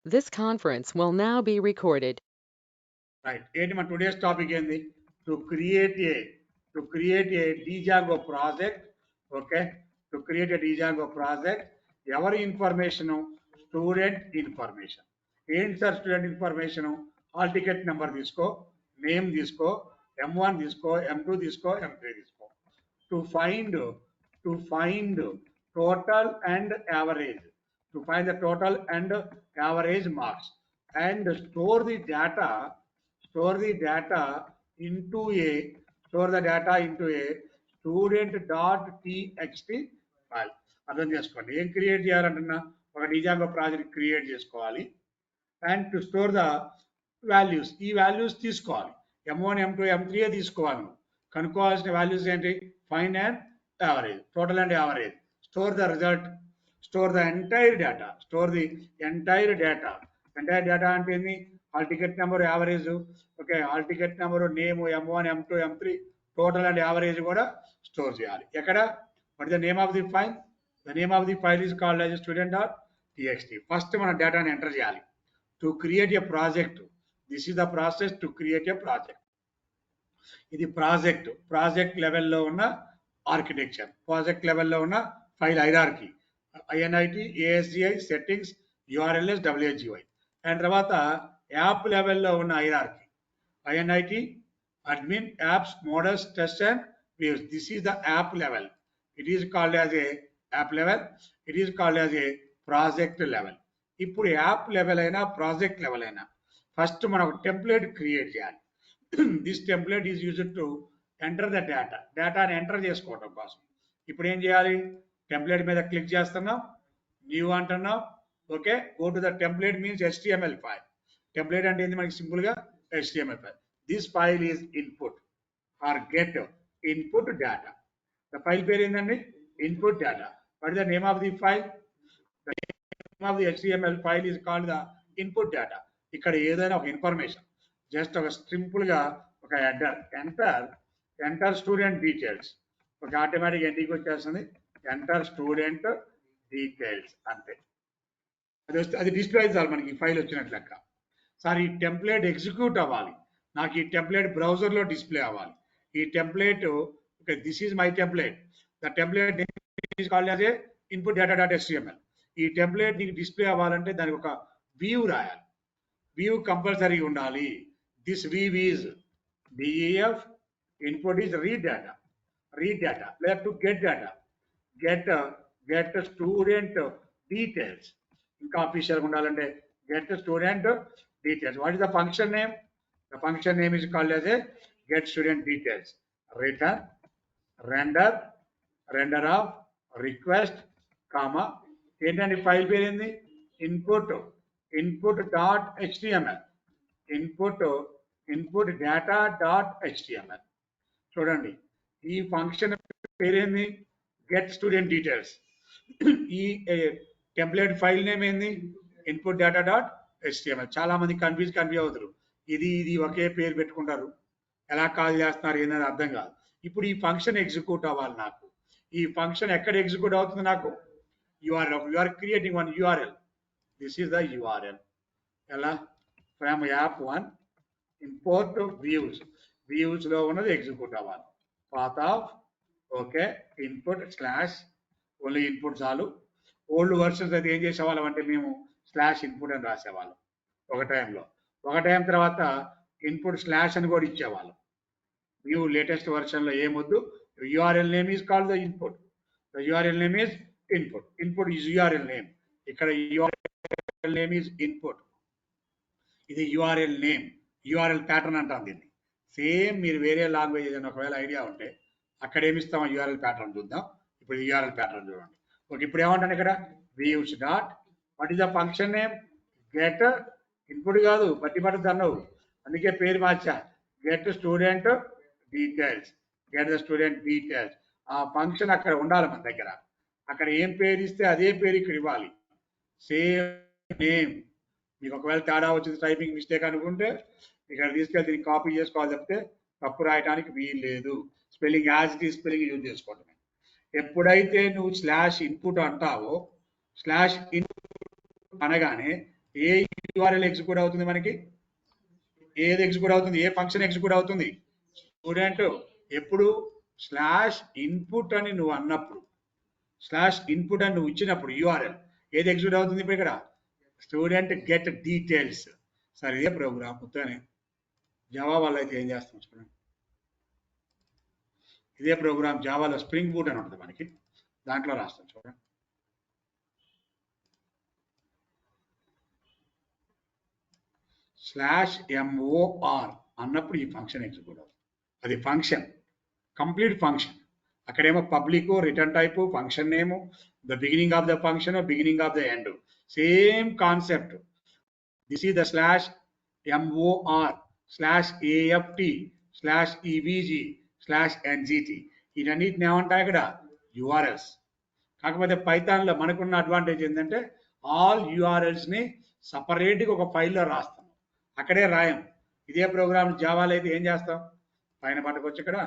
This conference will now be recorded. Right. My today's topic is to create a Django project. Okay. To create a Django project, our information, student information. Answer student information, all ticket number disko, name disko, M1 disko, M2 disko, M3 disko. To find total and average. To find the total and average marks and store the data into a store the data into a student.txt file. అర్థం చేసుకోండి. ఏం create చేయాలంటున్నా, ఒక Django project create చేసుకోవాలి. And to store the values, ఈ values తీసుకోవాలి. M1 M2 M3 తీసుకోవాలి. నువ్వు కనుక్కోవాల్సిన values ఏంటి? Find and average, total and average. Store the result, store the entire data, store the entire data. Entire data అంటే ఏంది? Hall ticket number, average. Okay, hall ticket number, name, M1 M2 M3, total and average కూడా store చేయాలి. ఎక్కడ? What the name of the file? The name of the file is called as student dot TXT. First మన డేటాని enter చేయాలి. To create a project, this is the process to create a project. ఇది project లెవెల్లో ఉన్న architecture, project లెవెల్లో ఉన్న file hierarchy, INIT ASGI settings URLs WHGY. And తర్వాత app లెవెల్లో ఉన్న hierarchy, INIT admin apps models test and views. This is the app level. It is called as a app level. It is called as a project level. ఇప్పుడు app level అయినా project level అయినా first మనం template create చేయాలి. This template is used to enter the data. డేటాని enter చేసుకోవడం కోసం ఇప్పుడు ఏం చేయాలి? టెంప్లెట్ మీద క్లిక్ చేస్తున్నాం, న్యూ అంటున్నాం. Okay, go to the template means HTML file. Template అంటే ఏంది? మనకి సింపుల్ గా HTML file. This file is input are get input data. The file పేరు ఏంటండి? Input data. What is the name of the file? of the HTML file is called the input data. ఇక్కడ ఏదైనా ఒక information just ఒక simple గా ఒక header, enter student details. ఒక automatic ఎంట్రీకి వచ్చేస్తుంది ఎంటర్ స్టూడెంట్ డీటెయిల్స్ అంతే. అది డిస్ప్లే అయింది మనకి ఫైల్ వచ్చినట్లు లెక్క. సార్ ఈ టెంప్లెట్ ఎగ్జిక్యూట్ అవ్వాలి, నాకు ఈ టెంప్లెట్ బ్రౌజర్లో డిస్ప్లే అవ్వాలి. ఈ template, okay, this is my template. The template is called as a input data dot HTML. ఈ టెంప్లెట్ నీకు డిస్ప్లే అవ్వాలంటే దానికి ఒక వ్యూ రాయాలి. వ్యూ కంపల్సరీ ఉండాలి. This view is DEF, input is read data లేదా to get data, get student details. ఇంకా ఆఫీషియల్గా ఉండాలంటే get student details. What is the function name? The function name is called as a get student details. Return, render of, request, comma ఏంటంటే file పేరు ఏంది? Input dot HTML, input data dot HTML. చూడండి, ఈ function పేరేంది? Get student details. ఈ template file name ఏంది? Input data dot HTML. చాలా మంది కన్ఫ్యూజ్ అవుతారు. ఇది ఒకే పేరు పెట్టుకుంటారు, ఎలా కాల్ చేస్తున్నారు ఏందని అర్థం కాదు. ఇప్పుడు ఈ ఫంక్షన్ ఎగ్జిక్యూట్ అవ్వాలి. నాకు ఈ ఫంక్షన్ ఎక్కడ ఎగ్జిక్యూట్ అవుతుంది? నాకు URL. You are creating one URL. This is the URL. ఎలా? From app1 import views. Views లో ఉన్నది ఎగ్జిక్యూట్ అవ్వాలి. Path of, okay, input slash, only input చాలు. ఓల్డ్ వర్షన్స్ అయితే ఏం చేసేవాళ్ళం అంటే మేము స్లాష్ ఇన్పుట్ అని రాసేవాళ్ళం ఒక టైం తర్వాత ఇన్పుట్ స్లాష్ అని కూడా ఇచ్చేవాళ్ళం. న్యూ లేటెస్ట్ వర్షన్ లో ఏమొద్దు. URL name is called the input. The URL name is input is URL name. ఇక్కడ URL నేమ్ ఈజ్ ఇన్పుట్. ఇది URL నేమ్, URL ప్యాటర్న్ అంటాం దీన్ని. సేమ్ మీరు వేరే లాంగ్వేజ్ ఏదైనా ఒకవేళ ఐడియా ఉంటే అక్కడ ఏమిస్తాం? URL ప్యాటర్న్ చూద్దాం. ఇప్పుడు URL ప్యాటర్న్ చూడండి. ఓకే, ఇప్పుడు ఏమంటాను ఇక్కడ? Views dot, what is the function name? Get, input కాదు, బట్టి దన్నవు, అందుకే పేరు మార్చా. Get student details, get the student details. ఆ ఫంక్షన్ అక్కడ ఉండాలి మన దగ్గర. అక్కడ ఏం పేరు ఇస్తే అదే పేరు ఇక్కడ ఇవ్వాలి. Same name. మీకు ఒకవేళ తేడా వచ్చింది, టైపింగ్ మిస్టేక్ అనుకుంటే ఇక్కడ తీసుకెళ్తే దీన్ని కాపీ చేసుకోవాలి, చెప్తే తప్పు రాయడానికి వీలు లేదు. Spelling as it is spelling use చేసుకోవటమే. ఎప్పుడైతే నువ్వు స్లాష్ ఇన్పుట్ అంటావో, స్లాష్ ఇన్పుట్ అనగానే ఏ యూఆర్ఎల్ ఎగ్జిక్యూట్ అవుతుంది మనకి? ఏది ఎగ్జిక్యూట్ అవుతుంది? ఏ ఫంక్షన్ ఎగ్జిక్యూట్ అవుతుంది? స్టూడెంట్ ఎప్పుడు స్లాష్ ఇన్పుట్ అని నువ్వు అన్నప్పుడు, స్లాష్ ఇన్పుట్ అని నువ్వు ఇచ్చినప్పుడు యూఆర్ఎల్ ఏది ఎగ్జిక్యూట్ అవుతుంది? ఇప్పుడు ఇక్కడ స్టూడెంట్ గెట్ డీటెయిల్స్. సరే ఇదే ప్రోగ్రామ్ మొత్తాన్ని జావా వాళ్ళు అయితే ఏం చేస్తాం చూడండి. ఇదే ప్రోగ్రామ్ జావాలో స్ప్రింగ్ బూట్ అని ఉంటుంది మనకి, దాంట్లో రాస్తాం చూడండి. స్లాష్ MOR అన్నప్పుడు ఈ ఫంక్షన్ ఎగ్జిక్యూట్ అవుతుంది. అది ఫంక్షన్, కంప్లీట్ ఫంక్షన్. అక్కడేమో public, return type, function name, the beginning of the function, beginning of the end, same concept. This is the slash MOR slash AFT slash EBG slash NGT. ఇవన్నిటిని ఏమంటాయి ఇక్కడ? URLs. కాకపోతే పైథాన్లో మనకున్న advantage ఏంటంటే all యూఆర్ఎల్స్ని సపరేట్గా ఒక ఫైల్లో రాస్తాం, అక్కడే రాయం. ఇదే ప్రోగ్రామ్ జావాలో అయితే ఏం చేస్తాం? పైన పట్టుకొచ్చి ఇక్కడ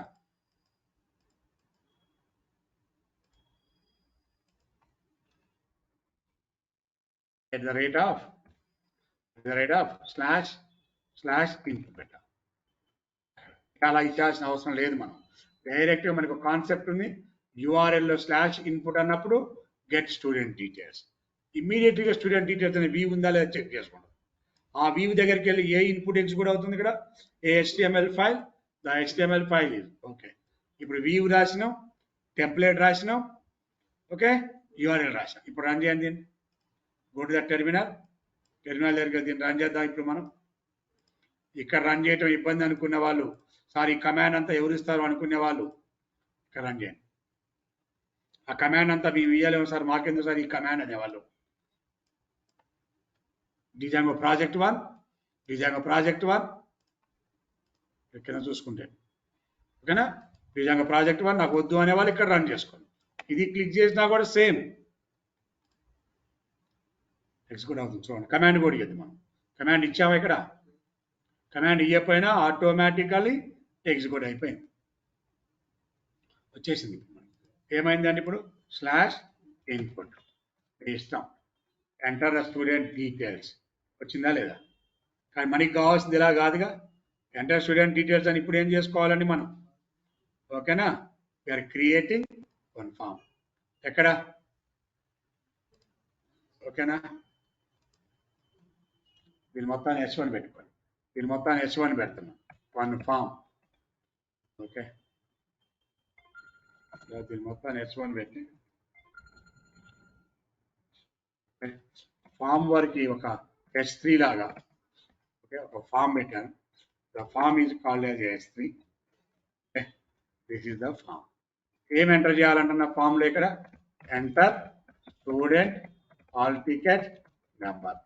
at the rate of slash input పెట్టాం. అలా ఇచ్చాల్సిన అవసరం లేదు. మనం డైరెక్ట్గా మనకు కాన్సెప్ట్ ఉంది. యూఆర్ఎల్లో స్లాష్ ఇన్పుట్ అన్నప్పుడు గెట్ స్టూడెంట్ డీటెయిల్స్. ఇమ్మీడియట్గా స్టూడెంట్ డీటెయిల్స్ అనే వ్యూ ఉందా లేదా చెక్ చేసుకోండి. ఆ వ్యూ దగ్గరికి వెళ్ళి ఏ ఇన్పుట్ ఎగ్జిక్యూట్ అవుతుంది? ఇక్కడ ఏ HTML file, the HTML file ఇది. ఓకే, ఇప్పుడు వ్యూ రాసినాం, టెంప్లెట్ రాసినాం, ఓకే, యూఆర్ఎల్ రాసినాం. ఇప్పుడు రన్ చేయండి దీన్ని. గో టు ద టెర్మినల్ దగ్గరికి దీన్ని రన్ చేద్దాం. ఇప్పుడు మనం ఇక్కడ రన్ చేయటం ఇబ్బంది అనుకునే వాళ్ళు, సార్ ఈ కమాండ్ అంతా ఎవరు ఇస్తారు అనుకునే వాళ్ళు ఇక్కడ రన్ చేయండి. ఆ కమాండ్ అంతా మేము ఇవ్వలేము సార్, మాకెందుకు సార్ ఈ కమాండ్ అనేవాళ్ళు. డిజాంగో ప్రాజెక్ట్ 1 ఎక్కడ చూసుకుంటే, ఓకేనా? డిజాంగో ప్రాజెక్ట్ 1 నాకు వద్దు అనేవాళ్ళు ఇక్కడ రన్ చేసుకోండి. ఇది క్లిక్ చేసినా కూడా సేమ్ ఎగ్జిక్యూట్ అవుతుంది. చూడండి, కమాండ్ కూడా ఇవ్వద్దు. మనం కమాండ్ ఇచ్చామా? ఇక్కడ కమాండ్ ఇవ్వకపోయినా ఆటోమేటికల్లీ ఎగ్జిక్యూట్ అయిపోయింది, వచ్చేసింది. ఏమైందండి ఇప్పుడు? స్లాష్ ఇన్పుట్ ఇస్తాం, ఎంటర్ ద స్టూడెంట్ డీటెయిల్స్ వచ్చిందా లేదా? కానీ మనకి కావాల్సింది ఇలా కాదుగా. ఎంటర్ స్టూడెంట్ డీటెయిల్స్ అని ఇప్పుడు ఏం చేసుకోవాలండి మనం? ఓకేనా? We are creating one form. ఎక్కడ? ఓకేనా? దీని మొత్తాన్ని S1 పెట్టుకోండి. దీని మొత్తాన్ని S1 పెడుతున్నాం, వన్ ఫామ్. ఓకే, దీని మొత్తాన్ని S1 పెట్టి ఫామ్ వరకు ఒక S3 లాగా, ఓకే, ఒక ఫామ్ పెట్టాను. The form is called as S3. This is the form. ఏం ఎంటర్ చేయాలంటున్న ఫామ్లో ఇక్కడ? Enter student hall ticket number.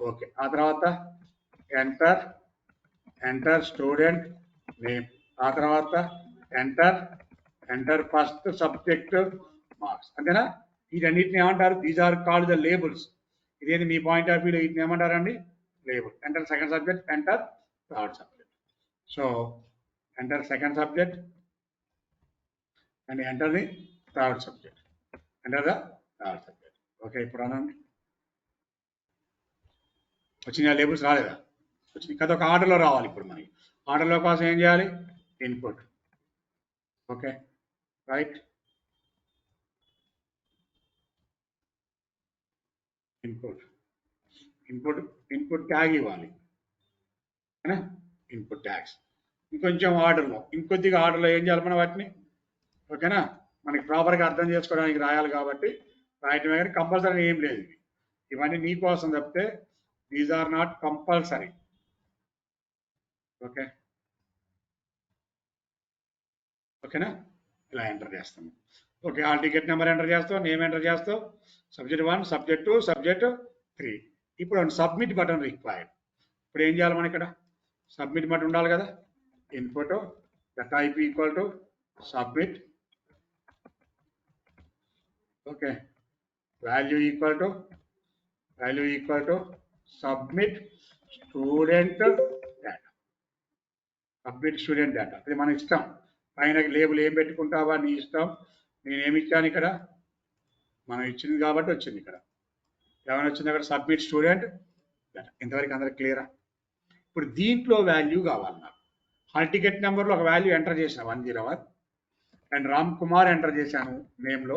Okay, ఆ తర్వాత ఎంటర్ స్టూడెంట్ నేమ్. ఆ తర్వాత ఎంటర్ ఫస్ట్ సబ్జెక్ట్ మార్క్స్. అంతేనా? వీటన్నిటిని ఏమంటారు? These are called the labels. ఇదేంటి మీ పాయింట్ ఆఫ్ వ్యూలో వీటిని ఏమంటారండి? Label. Enter second subject, enter third subject. So enter second subject and enter the third subject. Enter the third subject. Okay, ఇప్పుడు అనండి. వచ్చిన లేబుల్స్ రాలేదా? వచ్చినాయి కదా. ఒక ఆర్డర్లో రావాలి. ఇప్పుడు మనకి ఆర్డర్లో కోసం ఏం చేయాలి? Input. Okay, right. Input tag ఇవ్వాలి, ఇన్పుట్ ట్యాగ్స్. ఇంకొంచెం ఆర్డర్లో, ఇంకొద్దిగా ఆర్డర్లో ఏం చేయాలి మనం వాటిని? ఓకేనా? మనకి ప్రాపర్గా అర్థం చేసుకోవడానికి రాయాలి కాబట్టి రాయటమే, కానీ కంపల్సరీ ఏం లేదు. ఇవన్నీ నీ కోసం తప్పితే these are not compulsory. Okay, ఓకేనా? ఇలా ఎంటర్ చేస్తాము. Okay, hall ticket number enter చేస్తావు, నేమ్ ఎంటర్ చేస్తావు, సబ్జెక్ట్ 1, సబ్జెక్ట్ 2, సబ్జెక్ట్ 3. ఇప్పుడు సబ్మిట్ బటన్ రిక్వైర్డ్. ఇప్పుడు ఏం చేయాలి మనం? ఇక్కడ సబ్మిట్ బటన్ ఉండాలి కదా. Input the type equal to submit. Okay, value equal to submit student data. Submit student data ఇది మన ఇష్టం. పైన లేబుల్ ఏం పెట్టుకుంటావా నీ ఇష్టం. నేనేమి ఇచ్చాను ఇక్కడ? మనం ఇచ్చింది కాబట్టి వచ్చింది. ఇక్కడ ఏమైనా వచ్చింది? అక్కడ సబ్మిట్ స్టూడెంట్ ఇంతవరకు అందరికి క్లియరా? ఇప్పుడు దీంట్లో వాల్యూ కావాలి నాకు. హాల్ టికెట్ నెంబర్లో ఒక వాల్యూ ఎంటర్ చేసిన 101 అండ్ రామ్ కుమార్ ఎంటర్ చేశాను నేమ్లో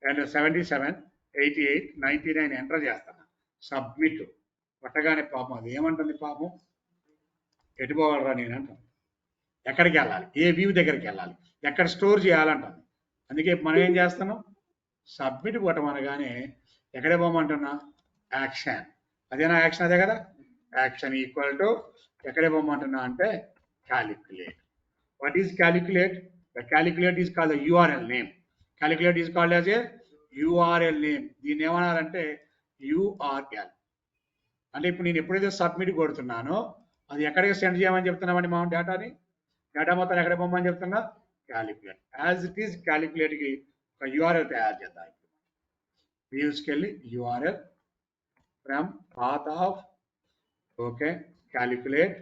అండ్ 77, 88, 99 ఎంటర్ చేస్తాను. సబ్మిట్ కొట్టగానే పాపం అది ఏమంటుంది, పాపం ఎటు పోవాలరా నేను అంటాను. ఎక్కడికి వెళ్ళాలి, ఏ వ్యూ దగ్గరికి వెళ్ళాలి, ఎక్కడ స్టోర్ చేయాలంటాను. అందుకే మనం ఏం చేస్తున్నాం, సబ్మిట్ కొట్టమనగానే ఎక్కడే పోమంటున్నా, యాక్షన్. అదేనా యాక్షన్? అదే కదా, యాక్షన్ ఈక్వల్ టు ఎక్కడే పోమంటున్నా అంటే calculate. What is calculate? The calculate is called URL name. Calculate is called as A URL name. దీన్ని ఏమన్నారంటే యూఆర్ఎల్. అంటే ఇప్పుడు నేను ఎప్పుడైతే సబ్మిట్ కొడుతున్నానో అది ఎక్కడికి సెండ్ చేయమని చెప్తున్నామని మనం డేటాని, డేటా మొత్తం ఎక్కడ పోమని చెప్తున్నా, క్యాలిక్యులేట్. యాజ్ ఇట్ ఈస్ క్యాలిక్యులేట్కి ఒక యూఆర్ఎల్ తయారు చేద్దాం. వ్యూస్కి వెళ్ళి URL from path of okay calculate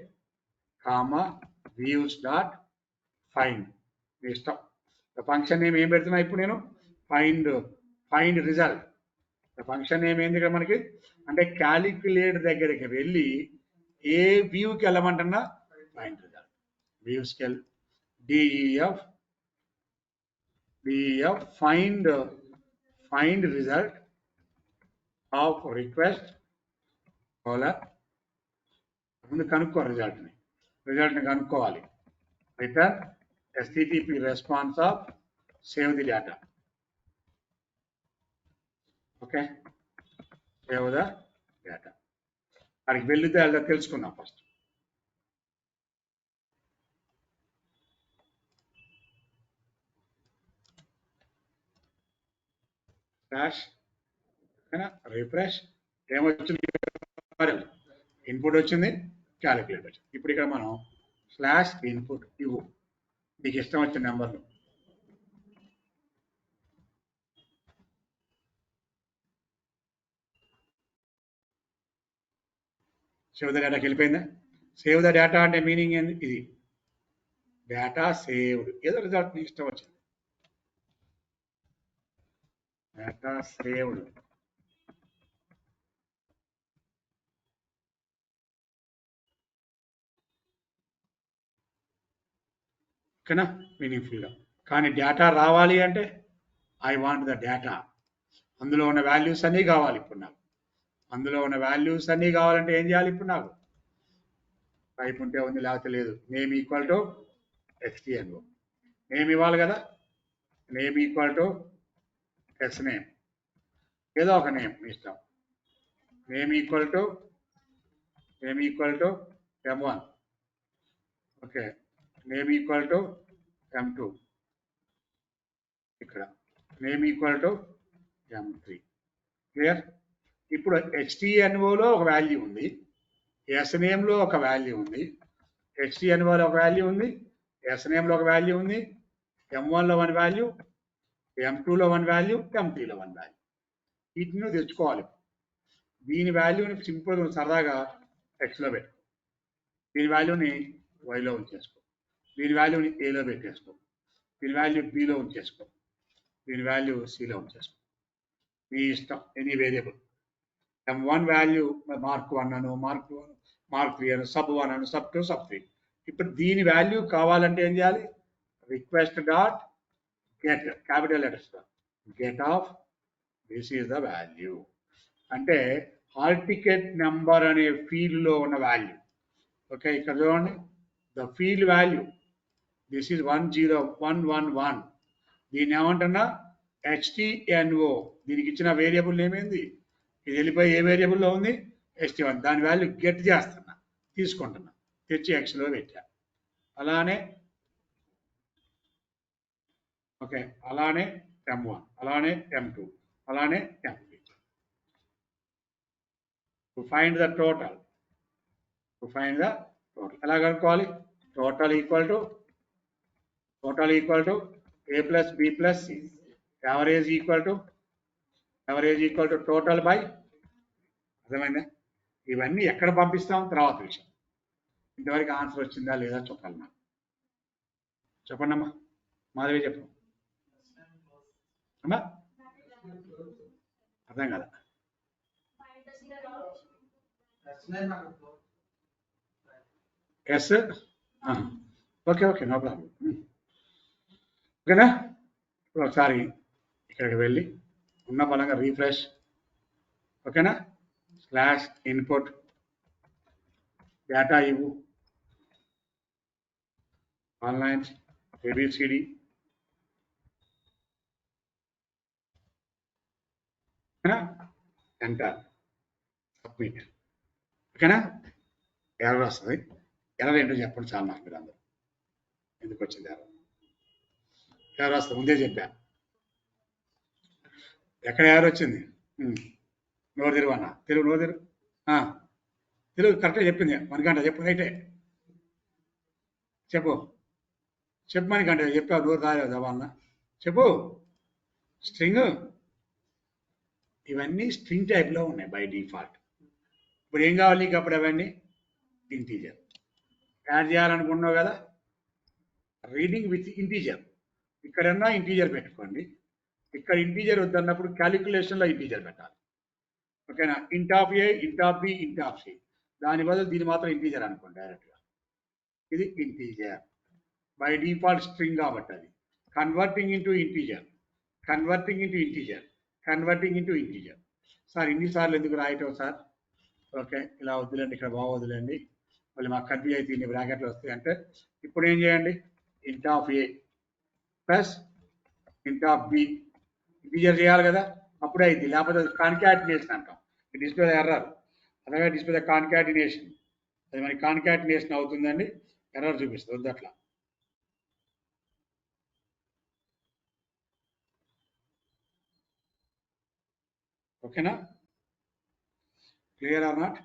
comma views dot find. ఇష్టం ఫంక్షన్ నేమ్ ఏం పెడుతున్నా ఇప్పుడు నేను, ఫైండ్ రిజల్ట్. ఫంక్షన్ నేమ్ ఏంది ఇక్కడ మనకి అంటే క్యాలిక్యులేట్ దగ్గరికి వెళ్ళి ఏ వ్యూకి వెళ్ళమంటున్నా, ఫైండ్ రిజల్ట్. వ్యూస్కి వెళ్ళి DEF find result of request ముందు కనుక్కో రిజల్ట్ని కనుక్కోవాలి. Return HTTP response of save the data. Okay, save the data. అక్కడికి వెళ్తే అలా తెలుసుకుందాం. ఫస్ట్ స్లాష్ రిఫ్రెష్ ఏమొచ్చింది, ఇన్పుట్ వచ్చింది, క్యాలిక్యులేట్ వచ్చింది. ఇప్పుడు ఇక్కడ మనం స్లాష్ ఇన్పుట్ ఇవ్వు, నీకు ఇష్టం వచ్చిన నెంబర్లు. సేవ్ ద డేటాకి వెళ్ళిపోయిందా? సేవ్ ద డేటా అంటే మీనింగ్ ఏంది, ఇది డేటా సేవ్డ్. ఏదో రిజల్ట్ నీకు ఇష్టం వచ్చింది, డేటా సేవ్డ్. ఓకేనా, మీనింగ్ఫుల్గా. కానీ డేటా రావాలి అంటే ఐ వాంట్ ద డేటా. అందులో ఉన్న వాల్యూస్ అన్నీ కావాలి ఇప్పుడు నాకు. అందులో ఉన్న వాల్యూస్ అన్నీ కావాలంటే ఏం చేయాలి ఇప్పుడు నాకు, టైప్ ఉంటే ఉంది లేకపోతే లేదు. Name equal to HTML name ఇవ్వాలి కదా, name equal to s name, ఏదో ఒక నేమ్ ఇష్టం. Name equal to M1. Okay, name equal to M2. ఇక్కడ name equal to M3. Clear? ఇప్పుడు HTMLలో ఒక వాల్యూ ఉంది, SNameలో ఒక వాల్యూ ఉంది. HTMLలో ఒక వాల్యూ ఉంది, SNameలో ఒక వాల్యూ ఉంది. M1లో 1 వాల్యూ, M2లో 1 వాల్యూ, M3లో 1 వాల్యూ. వీటిని తెచ్చుకోవాలి. దీని వాల్యూని సింపుల్గా సరదాగా Xలో పెట్టుకో, దీని వాల్యూని Yలో ఉంచేసుకో, దీని వాల్యూని Aలో పెట్టేసుకో, దీని వాల్యూ Bలో ఉంచేసుకో, దీని వాల్యూ Cలో ఉంచేసుకో. మీ ఇష్టం, any variable. M1 value mark 1 అను, మార్క్ 2 అను, మార్క్ 3 అను, sub 1 అను, sub 2, sub 3. ఇప్పుడు దీని వాల్యూ కావాలంటే ఏం చేయాలి, request dot get, capital letters get off this is the value. అంటే హాల్ టికెట్ నెంబర్ అనే ఫీల్డ్లో ఉన్న వాల్యూ. ఓకే, ఇక్కడ చూడండి, the field value this is 10111. దీన్ని ఏమంటున్నా, HTNO. దీనికి ఇచ్చిన వేరియబుల్ ఏమైంది, ఇది వెళ్ళిపోయి ఏ వేరియబుల్లో ఉంది, HT1. దాని వాల్యూ గెట్ చేస్తున్నా, తీసుకుంటున్నా, తెచ్చి Xలో పెట్టా. అలానే ఓకే, అలానే M1, అలానే M2, అలానే M3. To find the total, ఎలా కనుక్కోవాలి, total equal to A plus B plus C. Average equal to total by. అర్థమైందా? ఇవన్నీ ఎక్కడ పంపిస్తాం తర్వాత విషయం. ఇంతవరకు ఆన్సర్ వచ్చిందా లేదా చెప్పాలి నాకు. చెప్పండి అమ్మా, మాధవి చెప్పు అమ్మా. అర్థం కదా, yes okay okay no problem ఓకేనా ఇప్పుడు ఒకసారి ఇక్కడికి వెళ్ళి ఉన్న బలంగా రీఫ్రెష్ ఓకేనా స్లాష్ ఇన్పుట్ డేటా ఇవ్వు ఆన్లైన్ ఏబిసిడి ఎంటర్ సబ్మిట్ ఓకేనా ఎర్రర్ వస్తుంది ఎర్రర్ ఏంటో చెప్పండి చాలా నాకు మీరు అందరూ ఎందుకు వచ్చింది ఎర్రర్ వస్తుంది ముందే చెప్పాను ఎక్కడ ఎర్రర్ వచ్చింది నోరు తెరువు అన్న తెలుగు నోరు తెరువు తెలుగు కరెక్ట్గా చెప్పింది మనకంట చెప్పు రైటే చెప్పు చెప్పు మనకంటే చెప్పావు నోరు రాలేదు అన్న చెప్పు స్ట్రింగ్ ఇవన్నీ స్ట్రింగ్ టైప్లో ఉన్నాయి బై డిఫాల్ట్ ఇప్పుడు ఏం కావాలి నీకు అప్పుడు అవన్నీ ఇంటీజర్ యాడ్ చేయాలనుకున్నావు కదా రీడింగ్ విత్ ఇంటీజర్ ఇక్కడన్నా ఇంటీజర్ పెట్టుకోండి ఇక్కడ ఇంటీజర్ వద్దన్నప్పుడు క్యాలిక్యులేషన్లో ఇంటీజర్ పెట్టాలి ఓకేనా ఇంట్ of a int of b int of c దాని బదులు దీని మాత్రం ఇంటీజర్ అనుకోండి డైరెక్ట్గా ఇది ఇంటీజర్ బై డిఫాల్ట్ స్ట్రింగ్ కాబట్టి అది converting into integer converting into integer converting into integer sir ఇన్నిసార్లు ఎందుకు రాయటం సార్ ఓకే ఇలా వద్దులేండి ఇక్కడ బాగా వదిలేండి మళ్ళీ మాకు కన్ఫ్యూజ్ అయితే ఇన్ని బ్రాకెట్లు వస్తాయి అంటే ఇప్పుడు ఏం చేయండి int of a plus int of b integer చేయాలి కదా అప్పుడే అయింది లేకపోతే కాన్కాటినేషన్ అంటాం డిస్ప్లే ఎర్రర్ అలాగే డిస్ప్లే కాన్కాటినేషన్ అది మనకి కాన్కాటినేషన్ అవుతుందండి ఎర్రర్ చూపిస్తుంది వద్దు అట్లా ఓకేనా క్లియర్ ఆర్ నాట్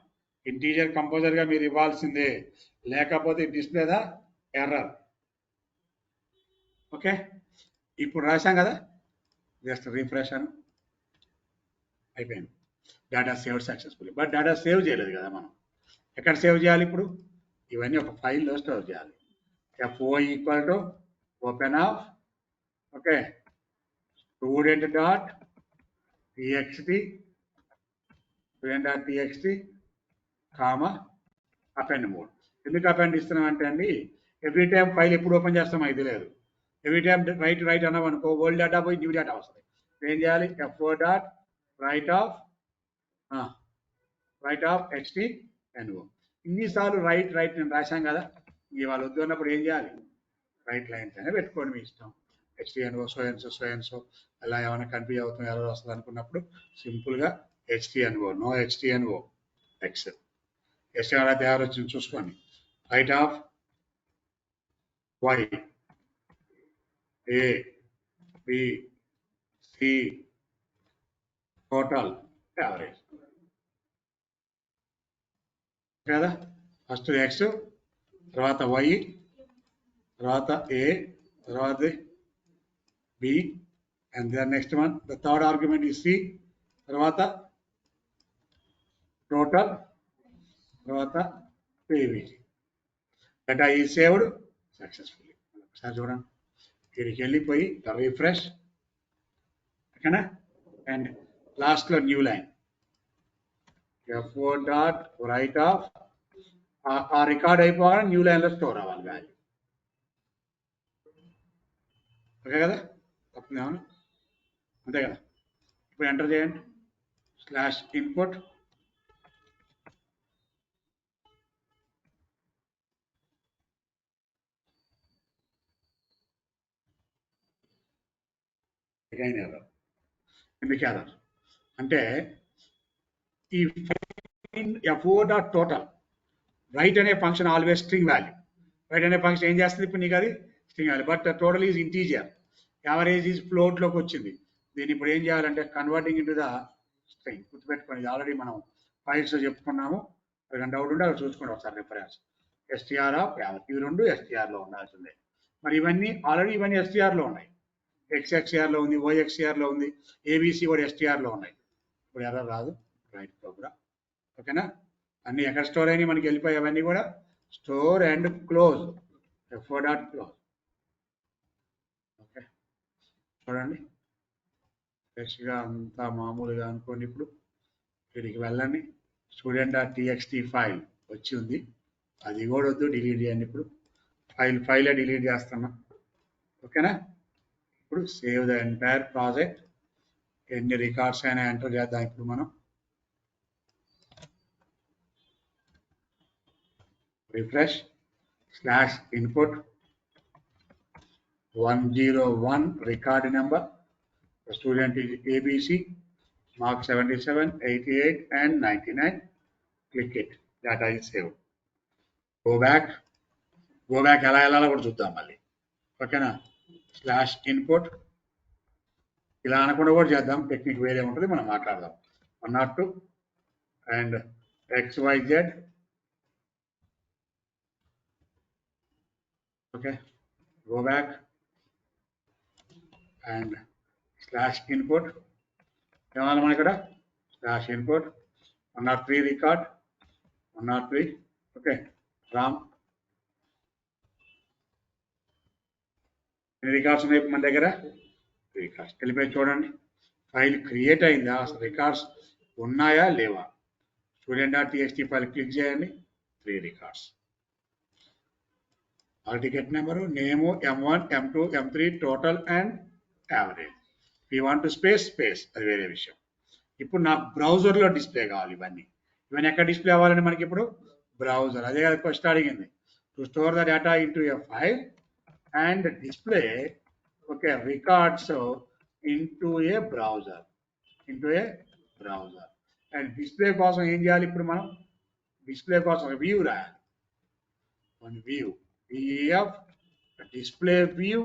ఇంటీజర్ కంపల్సరీగా మీరు ఇవ్వాల్సిందే లేకపోతే డిస్ప్లేదా ఎర్రర్ ఓకే ఇప్పుడు రాశాం కదా జస్ట్ రీఫ్రెష్ అని అయిపోయింది data save successful but data save చేయలేదు కదా మనం ఎక్కడ సేవ్ చేయాలి ఇప్పుడు ఇవన్నీ ఒక ఫైల్లో స్టోర్ చేయాలి f o equal to open of okay student dot t x t student dot t x t comma append mode ఎందుకు అపెండ్ ఇస్తున్నాం అంటే అండి ఎవ్రీ టైం ఫైల్ ఎప్పుడు ఓపెన్ చేస్తాం ఇది లేదు ఎవ్రీ టైం రైట్ అన్నాం అనుకో ఓల్డ్ డేటా పోయి న్యూ డేటా వస్తుంది ఏం చేయాలి f o dot write of h t n o ఇన్నిసార్లు రైట్ నేను రాశాం కదా ఇవాళ వద్దు అన్నప్పుడు ఏం చేయాలి రైట్ లైన్స్ అనే పెట్టుకోండి మీ ఇష్టం హెచ్టీఎన్ఓ సో అలా ఏమైనా కన్ఫ్యూజ్ అవుతుంది ఎర్రర్ వస్తుంది అనుకున్నప్పుడు సింపుల్గా h t n o no h t n o x h t అలా తయారు వచ్చింది చూసుకోండి write of y a b c total average కదా ఫస్ట్ ఎక్స్ తర్వాత వై తర్వాత ఏ తర్వాత b and the next one the third argument ఈ సి తర్వాత టోటల్ తర్వాత పేవిజీ డేటా ఈ సేవ్డ్ సక్సెస్ఫుల్లీ ఒకసారి చూడండి వీడికి వెళ్ళిపోయి రీఫ్రెష్ ఓకేనా అండ్ లాస్ట్లో new line f o dot write of ఆ రికార్డ్ అయిపోగానే న్యూ లైన్లో స్టోర్ అవ్వాలి వాల్యూ ఓకే కదా తప్పుందేమన్నా అంతే కదా ఇప్పుడు ఎంటర్ చేయండి స్లాష్ ఇన్పుట్ అగైన్ ఎర్రర్ ఎందుకు ఎర్రర్ అంటే ఈ ఎఫ్ఓ డాట్ టోటల్ రైట్ అనే function always string value right అనే ఫంక్షన్ ఏం చేస్తుంది ఇప్పుడు నీకు అది string value but total is integer average is ఫ్లోట్లోకి వచ్చింది దీన్ని ఇప్పుడు ఏం చేయాలంటే కన్వర్టింగ్ ఇంటూ ద స్ట్రింగ్ గుర్తుపెట్టుకోండి ఆల్రెడీ మనం ఫైల్స్ చెప్పుకున్నాము అక్కడ డౌట్ ఉంటే అక్కడ చూసుకోండి ఒకసారి రిఫరెన్స్ ఎస్టీఆర్ ఆఫ్ యావరేజ్ ఇవి రెండు ఎస్టీఆర్లో ఉండాల్సిందే మరి ఇవన్నీ ఆల్రెడీ ఇవన్నీ ఎస్టీఆర్లో ఉన్నాయి ఎక్స్ఎక్స్ఆర్లో ఉంది ఓఎక్స్ఆర్లో ఉంది ఏబీసీ కూడా ఎస్టీఆర్లో ఉన్నాయి ఇప్పుడు ఎర్రర్ రాదు రైట్ ప్రోగ్రామ్ ఓకేనా అన్ని ఎక్కడ స్టోర్ అయినాయి మనకి వెళ్ళిపోయి అవన్నీ కూడా store and close FO dot close okay చూడండి ఫ్రెష్గా అంతా మామూలుగా అనుకోండి ఇప్పుడు వీడికి వెళ్ళండి student.txt ఫైల్ వచ్చి ఉంది. అది కూడా వద్దు, డిలీట్ చేయండి. ఇప్పుడు ఫైలే డిలీట్ చేస్తున్నా. ఓకేనా? ఇప్పుడు సేవ్ ద ఎంటైర్ ప్రాజెక్ట్. ఎన్ని రికార్డ్స్ అయినా ఎంటర్ చేద్దాం. ఇప్పుడు మనం refresh /input 101 record number. The student is ABC, mark 77, 88 and 99. Click it. Data is saved. Go back ఎలా వెళ్ళాలో కూడా చూద్దాం మళ్ళీ. ఓకేనా? /input ఇలా అనకుండా కూడా చేద్దాం. టెక్నిక్ వేరే ఉంటుంది, మనం మాట్లాడదాం. 102 and XYZ. Okay, go back and /input ఏమన్నా మన ఇక్కడ /input 103 రికార్డ్ 103. ఓకే, రామ్ ఎన్ని రికార్డ్స్ ఉన్నాయి మన దగ్గర? రికార్డ్స్ వెళ్ళిపోయి చూడండి. ఫైల్ క్రియేట్ అయిందా? అసలు రికార్డ్స్ ఉన్నాయా లేవా? student.txt ఫైల్ క్లిక్ చేయండి. 3 records. All ticket number, name, M1, M2, M3, total and average. We want space అది వేరే విషయం. ఇప్పుడు నాకు బ్రౌజర్లో డిస్ప్లే కావాలి. ఇవన్నీ ఎక్కడ డిస్ప్లే అవ్వాలని మనకి ఇప్పుడు బ్రౌజర్. అదే కదా ఫస్ట్ అడిగింది. To store the data into a file and display okay records into A browser and display కోసం ఏం చేయాలి? ఇప్పుడు మనం డిస్ప్లే కోసం వ్యూ రాయాలి. One view DEF display view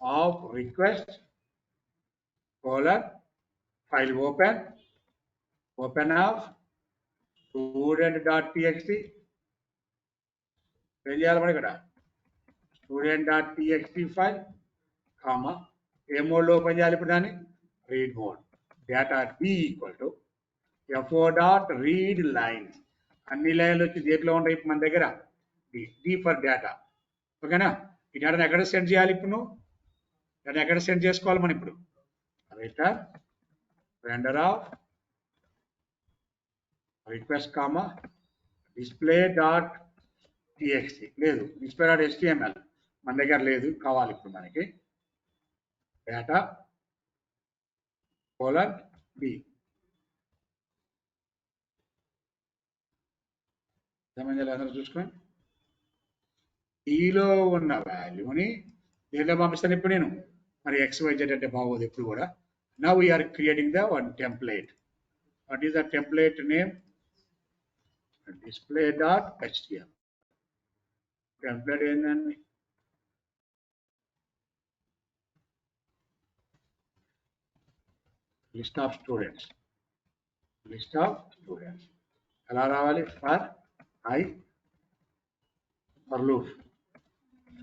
of request file open of student.txt. ఏం చేయాలి మనం ఇక్కడ? student.txt ఫైల్ కామా ఏ మోడ్లో ఓపెన్ చేయాలి ఇప్పుడు దాన్ని? Read mode. Data D FO.read lines. అన్ని లైన్లు వచ్చి దేంట్లో ఉంటాయి ఇప్పుడు మన దగ్గర? D for data. ఓకేనా? ఈ డేటాను ఎక్కడ సెండ్ చేయాలి? ఇప్పుడు నువ్వు డేటా ఎక్కడ సెండ్ చేసుకోవాలి మనం ఇప్పుడు? Return render of request comma display.txt. లేదు, display.html మన దగ్గర లేదు, కావాలి ఇప్పుడు మనకి. Data :B. అందరూ చూసుకోండి. ఈలో ఉన్న వాల్యూని దేంట్లో పంపిస్తాను ఇప్పుడు నేను? మరి XYZ అంటే బాగోదు ఎప్పుడు కూడా. Now we're creating the one template. What is the template name? display.html. Template ఏంటండి? List of students. ఎలా రావాలి? For loop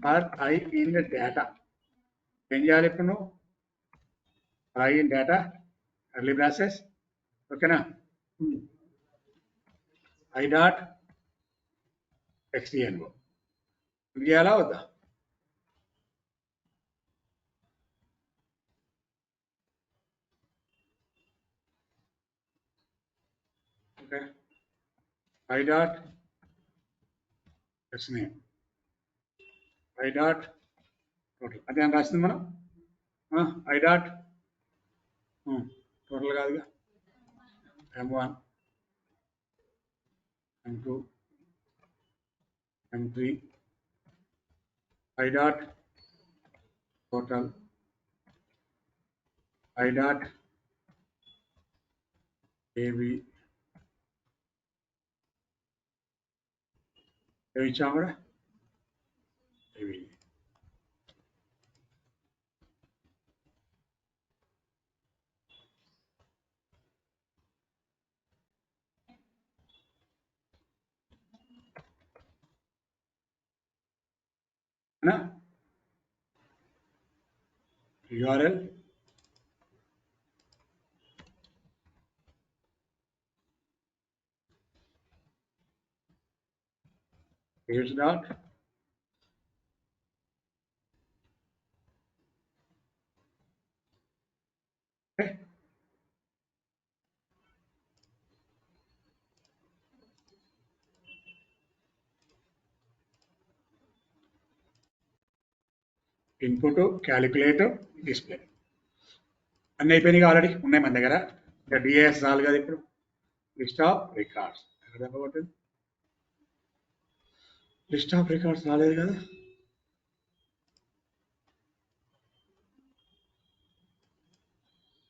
for I in the data. ఏం చేయాలి ఇప్పుడు నువ్వు? I in data early braces. ఓకేనా? I.xdngo చేయాలా వద్దా? ఓకే, I.xname I.total అదే అని రాసింది మనం. టోటల్ కాదుగా. M1 M2 M3 I.total I.ab ఏమి ఇచ్చాము కూడా? ఇవి URL page dot okay. Input, calculator, display అన్నీ అయిపోయినాయి ఆల్రెడీ ఉన్నాయి మన దగ్గర. ఇంకా డిఎస్ రాదు కదా ఇప్పుడు. లిస్ట్ ఆఫ్ రికార్డ్స్ ఎక్కడ పోతుంది? లిస్ట్ ఆఫ్ రికార్డ్స్ రాలేదు కదా.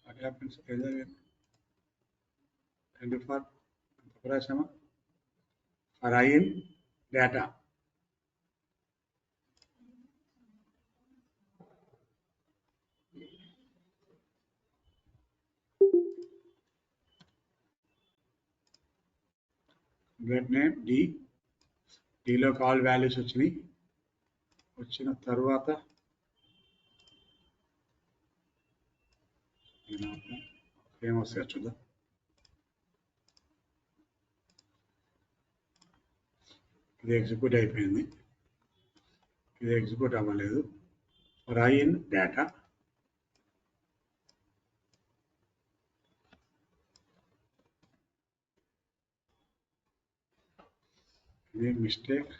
వాట్ హ్యాపెన్స్ రెండు for I in data. Get name D. డిలో కాల్ వాల్యూస్ వచ్చినాయి. వచ్చిన తర్వాత ఏమొస్తాయో చూద్దాం. ఇది ఎగ్జిక్యూట్ అయిపోయింది, ఇది ఎగ్జిక్యూట్ అవ్వలేదు. ఫర్ ఐ ఇన్ డేటా ఇది మిస్టేక్.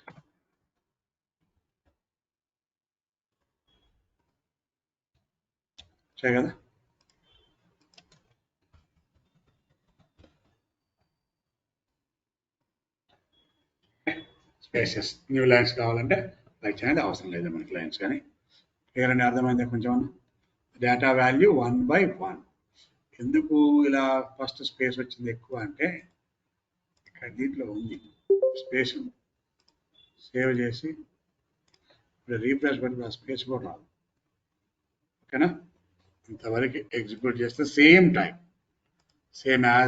సరే కదా. స్పేసెస్ న్యూ లైన్స్ కావాలంటే లైక్ అనేది అవసరం లేదు మనకి లైన్స్. కానీ క్లియర్ అర్థమైందా కొంచెం? Data value 1/1. ఎందుకు ఇలా ఫస్ట్ స్పేస్ వచ్చింది ఎక్కువ అంటే ఇక్కడ దీంట్లో ఉంది స్పేస్ ఉంది. సేవ్ చేసి ఇప్పుడు రీఫ్రెష్ పెట్టి స్పేస్ కూడా రాదు. ఓకేనా? ఇంతవరకు ఎగ్జిక్యూట్ చేస్తే సేమ్ టైం సేమ్ యాజ్